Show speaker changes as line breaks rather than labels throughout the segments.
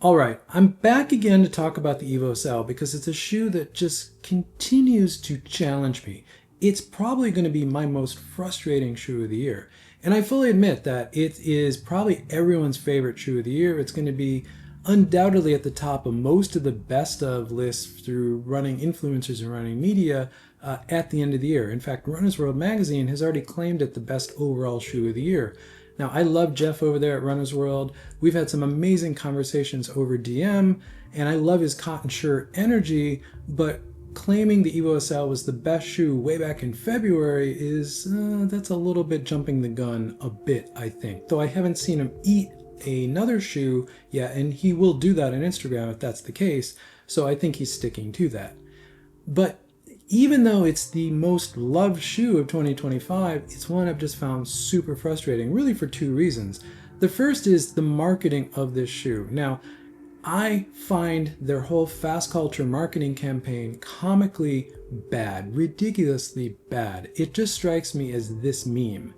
All right, I'm back again to talk about the Evo SL because it's a shoe that just continues to challenge me. It's probably going to be my most frustrating shoe of the year. And I fully admit that it is probably everyone's favorite shoe of the year. It's going to be undoubtedly at the top of most of the best of lists through running influencers and running media at the end of the year. In fact, Runner's World magazine has already claimed it the best overall shoe of the year. Now, I love Jeff over there at Runner's World. We've had some amazing conversations over DM, and I love his cotton shirt energy, but claiming the Evo SL was the best shoe way back in February is, that's a little bit jumping the gun a bit, I think. Though I haven't seen him eat another shoe yet, and he will do that on Instagram if that's the case, so I think he's sticking to that. But even though it's the most loved shoe of 2025, it's one I've just found super frustrating, really for two reasons. The first is the marketing of this shoe. Now, I find their whole fast culture marketing campaign comically bad, ridiculously bad. It just strikes me as this meme.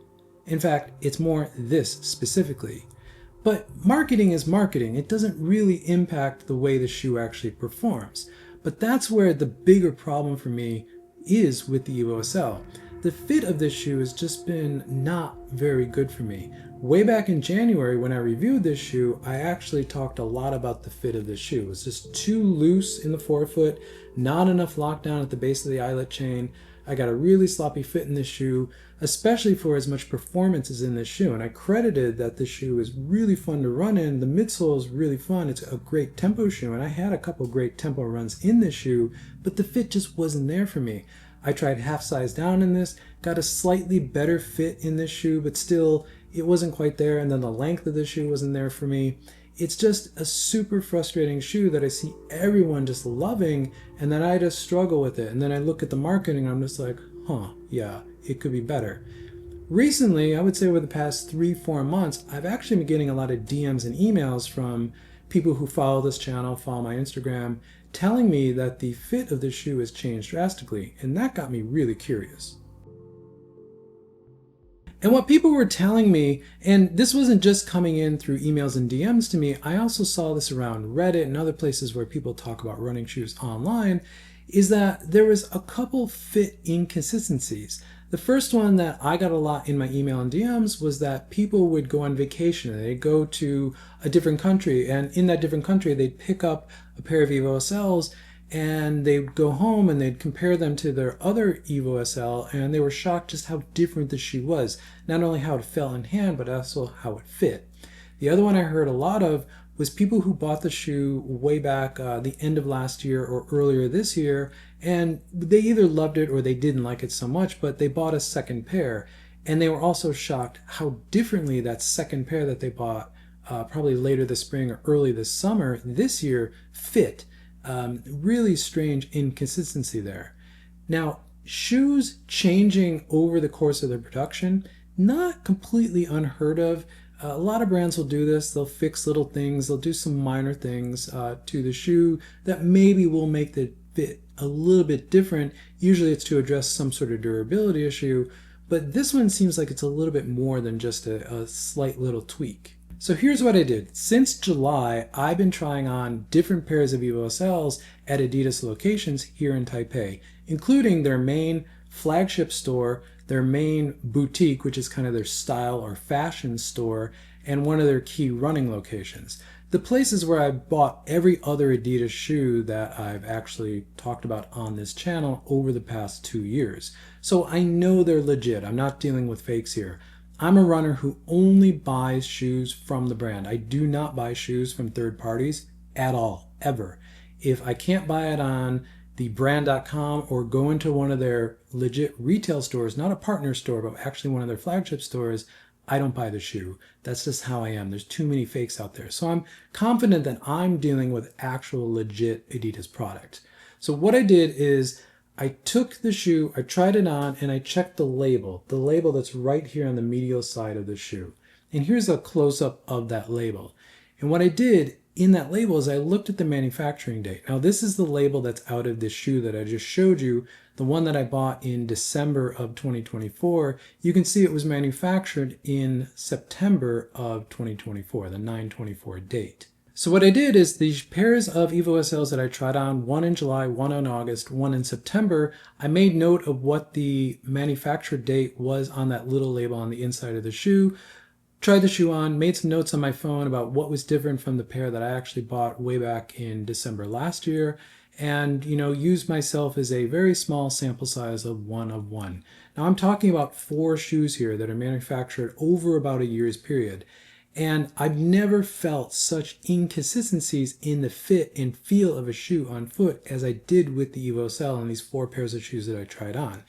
In fact, it's more this specifically. But marketing is marketing. It doesn't really impact the way the shoe actually performs. But that's where the bigger problem for me is with the Evo SL. The fit of this shoe has just been not very good for me. Way back in January when I reviewed this shoe, I actually talked a lot about the fit of this shoe. It was just too loose in the forefoot, not enough lockdown at the base of the eyelet chain. I got a really sloppy fit in this shoe, especially for as much performance as in this shoe. And I credited that this shoe is really fun to run in. The midsole is really fun. It's a great tempo shoe. And I had a couple great tempo runs in this shoe, but the fit just wasn't there for me. I tried half size down in this, got a slightly better fit in this shoe, but still it wasn't quite there. And then the length of the shoe wasn't there for me. It's just a super frustrating shoe that I see everyone just loving, and then I just struggle with it. And then I look at the marketing and I'm just like, yeah, it could be better. Recently, I would say over the past 3-4 months, I've actually been getting a lot of DMs and emails from people who follow this channel, follow my Instagram, telling me that the fit of the shoe has changed drastically. And that got me really curious. And what people were telling me, and this wasn't just coming in through emails and DMs to me, I also saw this around Reddit and other places where people talk about running shoes online, is that there was a couple fit inconsistencies. The first one that I got a lot in my email and DMs was that people would go on vacation and they'd go to a different country, and in that different country they'd pick up a pair of Evo SLs and they'd go home and they'd compare them to their other Evo SL, and they were shocked just how different the shoe was. Not only how it felt in hand, but also how it fit. The other one I heard a lot of was people who bought the shoe way back the end of last year or earlier this year, and they either loved it or they didn't like it so much, but they bought a second pair. And they were also shocked how differently that second pair that they bought probably later this spring or early this summer this year fit. Really strange inconsistency there. Now, shoes changing over the course of their production, not completely unheard of. A lot of brands will do this. They'll fix little things. They'll do some minor things to the shoe that maybe will make the fit a little bit different. Usually it's to address some sort of durability issue, but this one seems like it's a little bit more than just a slight little tweak. So here's what I did. Since July, I've been trying on different pairs of Evo SLs at Adidas locations here in Taipei, including their main flagship store, their main boutique, which is kind of their style or fashion store, and one of their key running locations. The places where I bought every other Adidas shoe that I've actually talked about on this channel over the past 2 years. So I know they're legit. I'm not dealing with fakes here. I'm a runner who only buys shoes from the brand. I do not buy shoes from third parties at all, ever. If I can't buy it on the brand.com or go into one of their legit retail stores, not a partner store, but actually one of their flagship stores, I don't buy the shoe. That's just how I am. There's too many fakes out there. So I'm confident that I'm dealing with actual legit Adidas product. So what I did is I took the shoe, I tried it on, and I checked the label that's right here on the medial side of the shoe. And here's a close-up of that label. And what I did in that label is I looked at the manufacturing date. Now this is the label that's out of this shoe that I just showed you, the one that I bought in December of 2024. You can see it was manufactured in September of 2024, the 9/24 date. So what I did is these pairs of Evo SLs that I tried on, one in July, one in August, one in September, I made note of what the manufacture date was on that little label on the inside of the shoe, tried the shoe on, made some notes on my phone about what was different from the pair that I actually bought way back in December last year, and used myself as a very small sample size of one. Now I'm talking about 4 shoes here that are manufactured over about a year's period. And I've never felt such inconsistencies in the fit and feel of a shoe on foot as I did with the Evo SL and these 4 pairs of shoes that I tried on.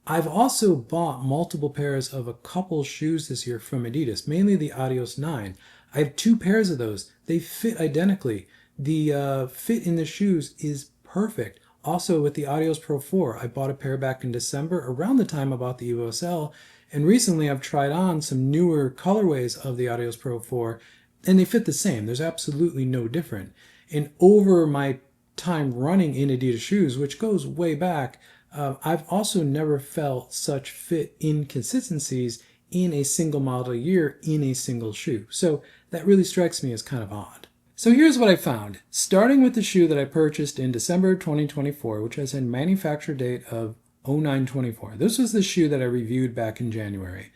I've also bought multiple pairs of a couple shoes this year from Adidas, mainly the Adios 9. I have 2 pairs of those. They fit identically. The fit in the shoes is perfect. Also with the Adios Pro 4, I bought a pair back in December around the time I bought the Evo SL, and recently I've tried on some newer colorways of the Adios Pro 4, and they fit the same. There's absolutely no different. And over my time running in Adidas shoes, which goes way back, I've also never felt such fit inconsistencies in a single model year in a single shoe. So that really strikes me as kind of odd. So here's what I found. Starting with the shoe that I purchased in December 2024, which has a manufacture date of 09/24. This was the shoe that I reviewed back in January.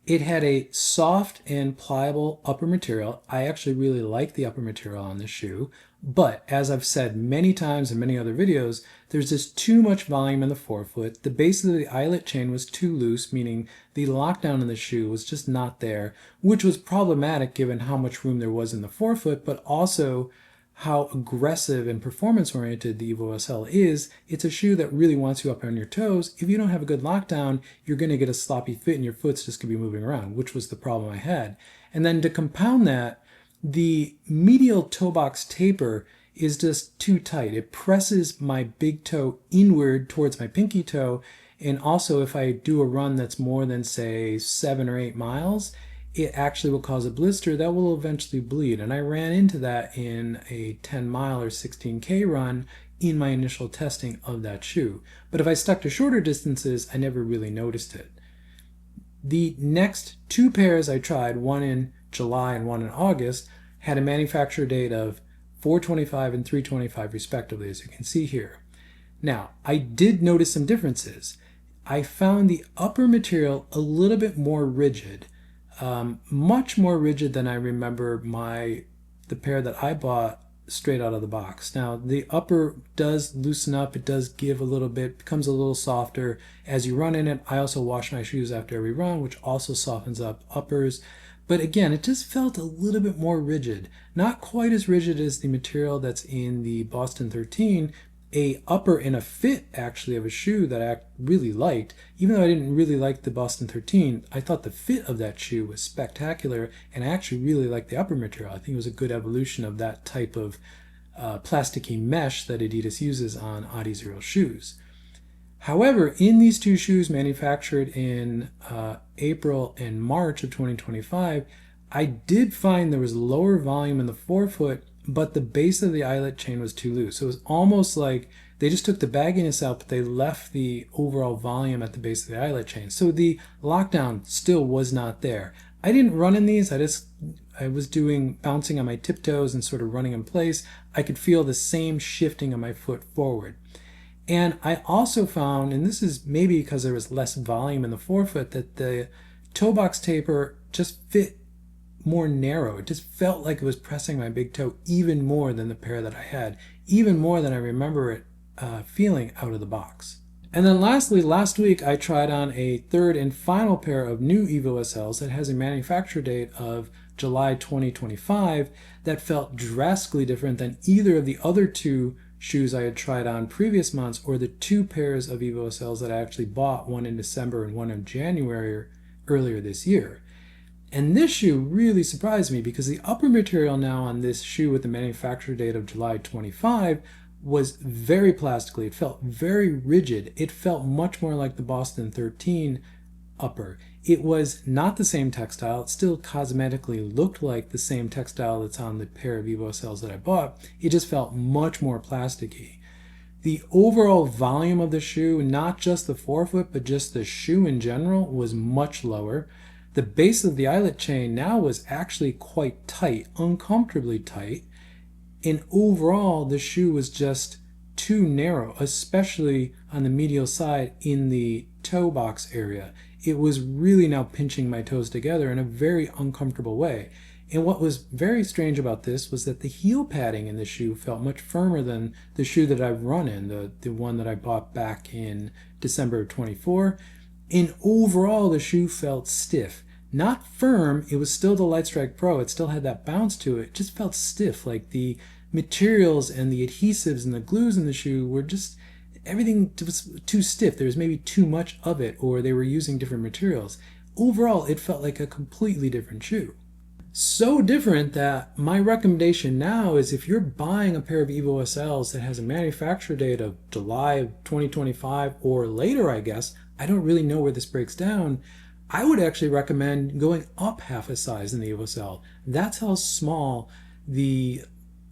It had a soft and pliable upper material. I actually really like the upper material on this shoe, but as I've said many times in many other videos, there's just too much volume in the forefoot. The base of the eyelet chain was too loose, meaning the lockdown in the shoe was just not there, which was problematic given how much room there was in the forefoot, but also how aggressive and performance-oriented the Evo SL is. It's a shoe that really wants you up on your toes. If you don't have a good lockdown, you're going to get a sloppy fit and your foot's just going to be moving around, which was the problem I had. And then to compound that, the medial toe box taper is just too tight. It presses my big toe inward towards my pinky toe, and also if I do a run that's more than, say, 7 or 8 miles, it actually will cause a blister that will eventually bleed. And I ran into that in a 10 mile or 16K run in my initial testing of that shoe. But if I stuck to shorter distances, I never really noticed it. The next 2 pairs I tried, one in July and one in August, had a manufacture date of 4/25 and 3/25 respectively, as you can see here. Now, I did notice some differences. I found the upper material a little bit more rigid. Much more rigid than I remember the pair that I bought straight out of the box. Now the upper does loosen up, it does give a little bit, becomes a little softer as you run in it. I also wash my shoes after every run, which also softens up uppers. But again, it just felt a little bit more rigid. Not quite as rigid as the material that's in the Boston 13, a upper and a fit actually of a shoe that I really liked. Even though I didn't really like the Boston 13, I thought the fit of that shoe was spectacular, and I actually really liked the upper material. I think it was a good evolution of that type of plasticky mesh that Adidas uses on Adizero shoes. However, in these 2 shoes manufactured in April and March of 2025, I did find there was lower volume in the forefoot, but the base of the eyelet chain was too loose. So it was almost like they just took the bagginess out, but they left the overall volume at the base of the eyelet chain. So the lockdown still was not there. I didn't run in these. I was doing bouncing on my tiptoes and sort of running in place. I could feel the same shifting of my foot forward. And I also found, and this is maybe because there was less volume in the forefoot, that the toe box taper just fit more narrow. It just felt like it was pressing my big toe even more than the pair that I had, even more than I remember it feeling out of the box. And then lastly, last week I tried on a 3rd and final pair of new Evo SLs that has a manufacture date of July 2025 that felt drastically different than either of the other 2 shoes I had tried on previous months, or the 2 pairs of Evo SLs that I actually bought, one in December and one in January earlier this year. And this shoe really surprised me because the upper material now on this shoe with the manufacture date of July 25 was very plastically. It felt very rigid. It felt much more like the Boston 13 upper. It was not the same textile. It still cosmetically looked like the same textile that's on the pair of Evo SLs that I bought. It just felt much more plasticky. The overall volume of the shoe, not just the forefoot, but just the shoe in general, was much lower. The base of the eyelet chain now was actually quite tight, uncomfortably tight. And overall, the shoe was just too narrow, especially on the medial side in the toe box area. It was really now pinching my toes together in a very uncomfortable way. And what was very strange about this was that the heel padding in the shoe felt much firmer than the shoe that I've run in, the one that I bought back in December of 24. And overall, the shoe felt stiff. Not firm, it was still the Lightstrike Pro, it still had that bounce to it, just felt stiff, like the materials and the adhesives and the glues in the shoe were just, everything was too stiff. There was maybe too much of it, or they were using different materials. Overall, it felt like a completely different shoe. So different that my recommendation now is if you're buying a pair of Evo SLs that has a manufacture date of July of 2025 or later, I guess, I don't really know where this breaks down, I would actually recommend going up half a size in the Evo SL. That's how small the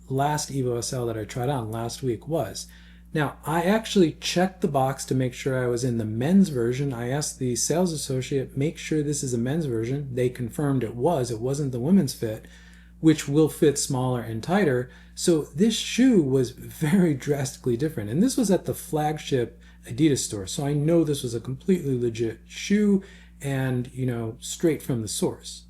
last Evo SL that I tried on last week was. Now, I actually checked the box to make sure I was in the men's version. I asked the sales associate, make sure this is a men's version. They confirmed it wasn't the women's fit, which will fit smaller and tighter. So this shoe was very drastically different. And this was at the flagship Adidas store. So I know this was a completely legit shoe and, straight from the source.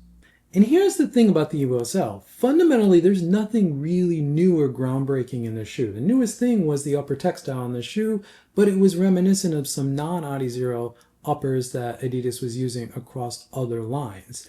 And here's the thing about the Evo SL. Fundamentally, there's nothing really new or groundbreaking in the shoe. The newest thing was the upper textile on the shoe, but it was reminiscent of some non-Adizero uppers that Adidas was using across other lines.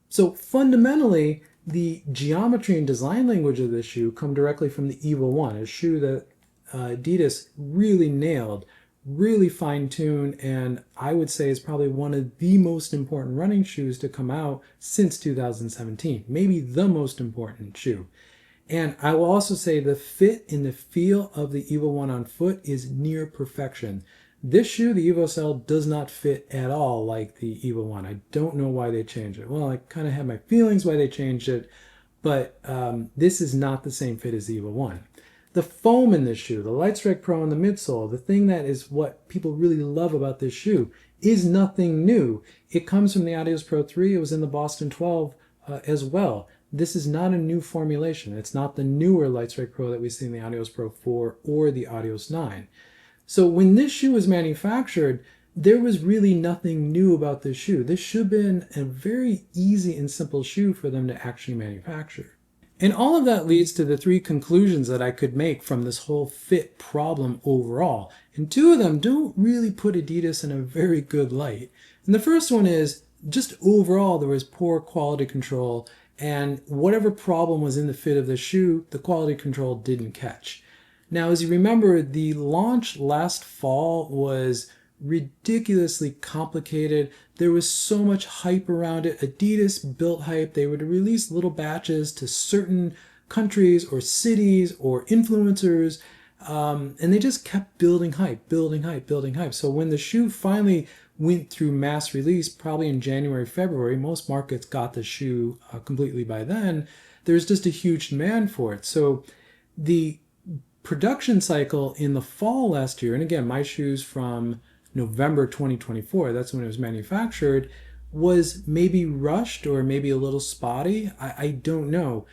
So fundamentally, the geometry and design language of this shoe come directly from the Evo 1, a shoe that Adidas really nailed, really fine-tuned, and I would say is probably one of the most important running shoes to come out since 2017, maybe the most important shoe. And I will also say the fit and the feel of the Evo 1 on foot is near perfection. This shoe, the Evo SL, does not fit at all like the Evo 1. I don't know why they changed it. Well, I kind of have my feelings why they changed it, but this is not the same fit as the Evo 1. The foam in this shoe, the Lightstrike Pro in the midsole, the thing that is what people really love about this shoe is nothing new. It comes from the Adios Pro 3. It was in the Boston 12 as well. This is not a new formulation. It's not the newer Lightstrike Pro that we see in the Adios Pro 4 or the Adios 9. So when this shoe was manufactured, there was really nothing new about this shoe. This should have been a very easy and simple shoe for them to actually manufacture. And all of that leads to the three conclusions that I could make from this whole fit problem overall. And two of them don't really put Adidas in a very good light. And the first one is just overall there was poor quality control, and whatever problem was in the fit of the shoe, the quality control didn't catch. Now, as you remember, the launch last fall was ridiculously complicated. There was so much hype around it. Adidas built hype. They would release little batches to certain countries or cities or influencers, and they just kept building hype, building hype, building hype. So when the shoe finally went through mass release, probably in January, February, most markets got the shoe completely by then, there's just a huge demand for it. So the production cycle in the fall last year, and again, my shoes from November 2024, that's when it was manufactured, was maybe rushed or maybe a little spotty. I don't know.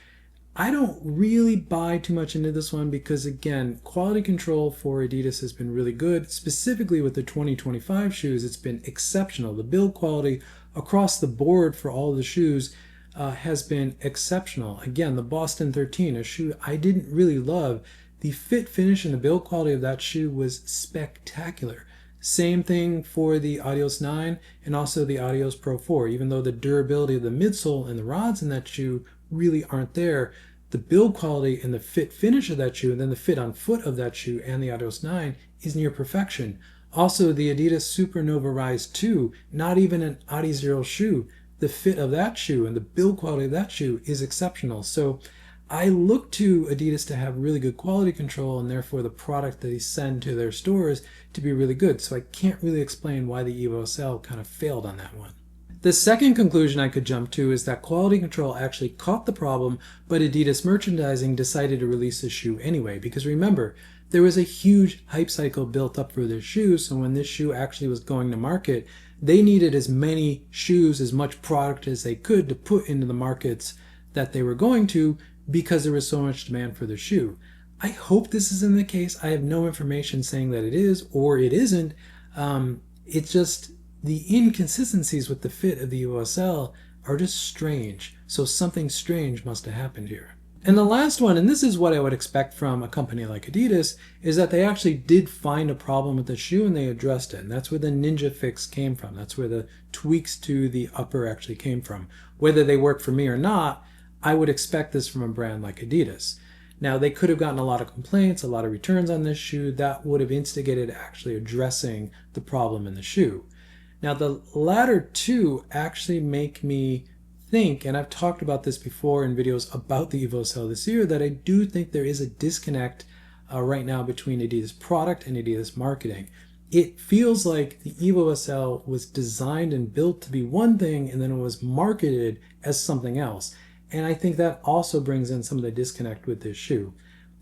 I don't really buy too much into this one because, again, quality control for Adidas has been really good. Specifically with the 2025 shoes, it's been exceptional. The build quality across the board for all the shoes has been exceptional. Again, the Boston 13, a shoe I didn't really love, the fit, finish, and the build quality of that shoe was spectacular. Same thing for the Adios 9 and also the Adios Pro 4. Even though the durability of the midsole and the rods in that shoe really aren't there, the build quality and the fit finish of that shoe, and then the fit on foot of that shoe and the Adios 9 is near perfection. Also, the Adidas Supernova Rise 2, not even an Adizero shoe. The fit of that shoe and the build quality of that shoe is exceptional. So I look to Adidas to have really good quality control, and therefore the product that they send to their stores to be really good. So I can't really explain why the Evo SL kind of failed on that one. The second conclusion I could jump to is that quality control actually caught the problem, but Adidas merchandising decided to release the shoe anyway. Because remember, there was a huge hype cycle built up for this shoe, so when this shoe actually was going to market, they needed as many shoes, as much product as they could to put into the markets that they were going to because there was so much demand for the shoe. I hope this isn't the case. I have no information saying that it is or it isn't. It's just the inconsistencies with the fit of the Evo SL are just strange. So something strange must have happened here. And the last one, and this is what I would expect from a company like Adidas, is that they actually did find a problem with the shoe and they addressed it. And that's where the Ninja fix came from. That's where the tweaks to the upper actually came from. Whether they work for me or not, I would expect this from a brand like Adidas. Now, they could have gotten a lot of complaints, a lot of returns on this shoe. That would have instigated actually addressing the problem in the shoe. Now, the latter two actually make me think, and I've talked about this before in videos about the Evo SL this year, that I do think there is a disconnect right now between Adidas product and Adidas marketing. It feels like the Evo SL was designed and built to be one thing and then it was marketed as something else. And I think that also brings in some of the disconnect with this shoe.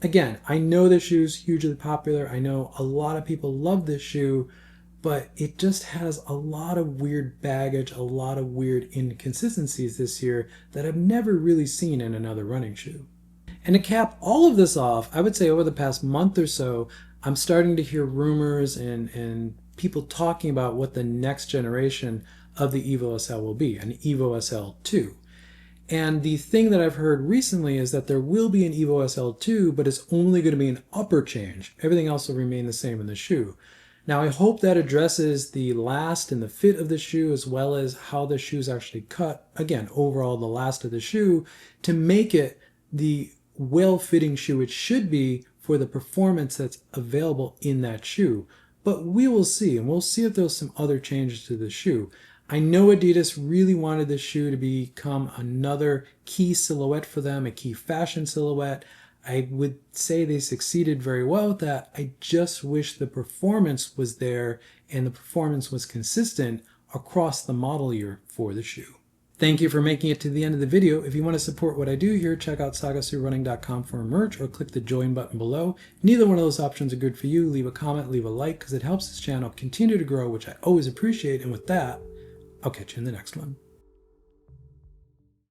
Again, I know this shoe is hugely popular. I know a lot of people love this shoe, but it just has a lot of weird baggage, a lot of weird inconsistencies this year that I've never really seen in another running shoe. And to cap all of this off, I would say over the past month or so, I'm starting to hear rumors and people talking about what the next generation of the Evo SL will be, an Evo SL 2. And the thing that I've heard recently is that there will be an Evo SL 2, but it's only going to be an upper change. Everything else will remain the same in the shoe. Now, I hope that addresses the last and the fit of the shoe as well as how the shoe is actually cut. Again, overall, the last of the shoe to make it the well-fitting shoe it should be for the performance that's available in that shoe. But we will see, and we'll see if there's some other changes to the shoe. I know Adidas really wanted this shoe to become another key silhouette for them, a key fashion silhouette. I would say they succeeded very well with that. I just wish the performance was there and the performance was consistent across the model year for the shoe. Thank you for making it to the end of the video. If you want to support what I do here, check out sagasurunning.com for merch or click the join button below. Neither one of those options are good for you. Leave a comment, leave a like, because it helps this channel continue to grow, which I always appreciate. And with that, I'll catch you in the next one.